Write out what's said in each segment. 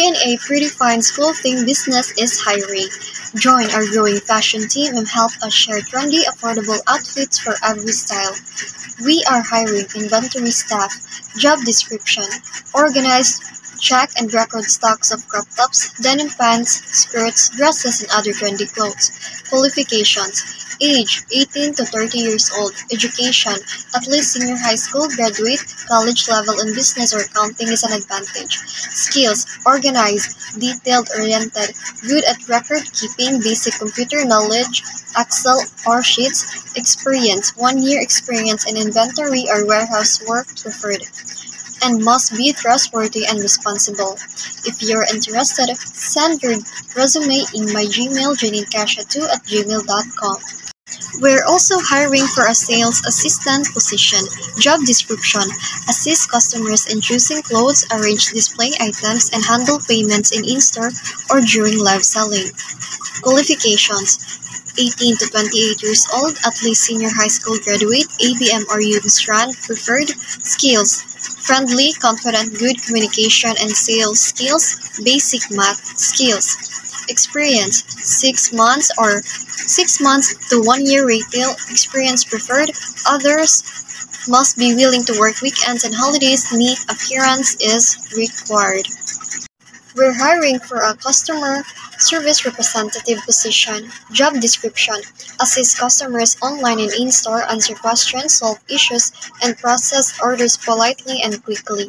GNA Pretty Fine Clothing Business is hiring. Join our growing fashion team and help us share trendy, affordable outfits for every style. We are hiring inventory staff. Job description: organize, check, and record stocks of crop tops, denim pants, skirts, dresses, and other trendy clothes. Qualifications: age 18 to 30 years old. Education: at least senior high school graduate. College level in business or accounting is an advantage. Skills: organized, detailed oriented, good at record keeping, basic computer knowledge, Excel or sheets. Experience: 1 year experience in inventory or warehouse work preferred, and must be trustworthy and responsible. If you're interested, send your resume in my Gmail, janincasha2@gmail.com. We're also hiring for a sales assistant position. Job description: assist customers in choosing clothes, arrange display items, and handle payments in-store or during live selling. Qualifications: 18 to 28 years old, at least senior high school graduate, ABM or UNSTRAN preferred. Skills: friendly, confident, good communication and sales skills, basic math skills. Experience: 6 months to 1 year retail experience preferred. Others must be willing to work weekends and holidays. Neat appearance is required. We're hiring for a customer service representative position. Job description: assist customers online and in-store, answer questions, solve issues, and process orders politely and quickly.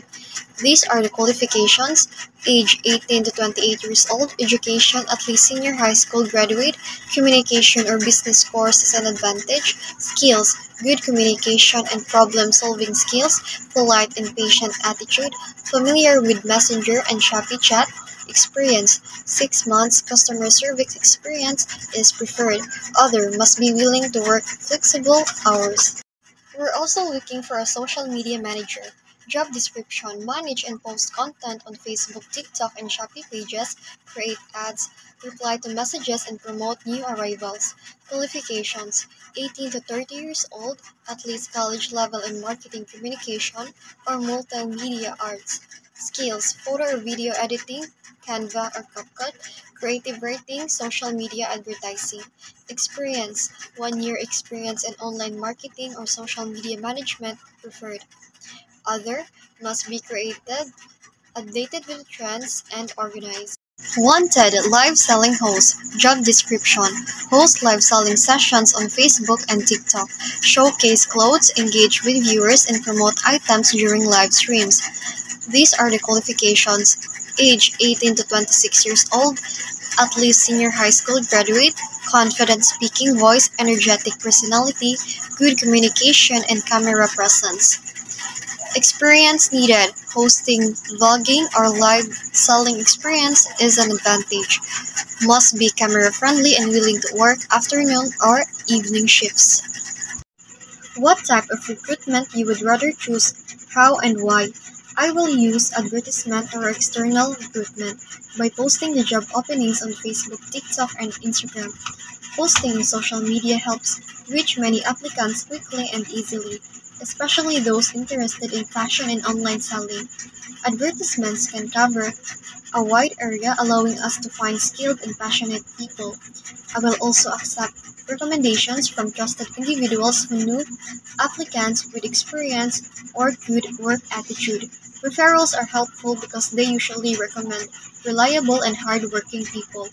These are the qualifications: age 18 to 28 years old, education, at least senior high school graduate, communication or business course is an advantage. Skills: good communication and problem-solving skills, polite and patient attitude, familiar with Messenger and Shopee chat. Experience: 6 months customer service experience is preferred. Other must be willing to work flexible hours. We're also looking for a social media manager. Job description: manage and post content on Facebook, TikTok, and Shopee pages, create ads, reply to messages, and promote new arrivals. Qualifications: 18 to 30 years old, at least college level in marketing communication or multimedia arts. Skills: photo or video editing, Canva or CapCut, creative writing, social media advertising. Experience: 1 year experience in online marketing or social media management preferred. Other must be created, updated with trends, and organized. Wanted live selling host. Job description: host live selling sessions on Facebook and TikTok, showcase clothes, engage with viewers, and promote items during live streams. These are the qualifications: age 18 to 26 years old, at least senior high school graduate, confident speaking voice, energetic personality, good communication, and camera presence. Experience needed: hosting, vlogging, or live selling experience is an advantage. Must be camera friendly and willing to work afternoon or evening shifts. What type of recruitment you would rather choose, how and why? I will use advertisement or external recruitment by posting the job openings on Facebook, TikTok, and Instagram. Posting in social media helps reach many applicants quickly and easily, especially those interested in fashion and online selling. Advertisements can cover a wide area, allowing us to find skilled and passionate people. I will also accept recommendations from trusted individuals who know applicants with experience or good work attitude. Referrals are helpful because they usually recommend reliable and hardworking people.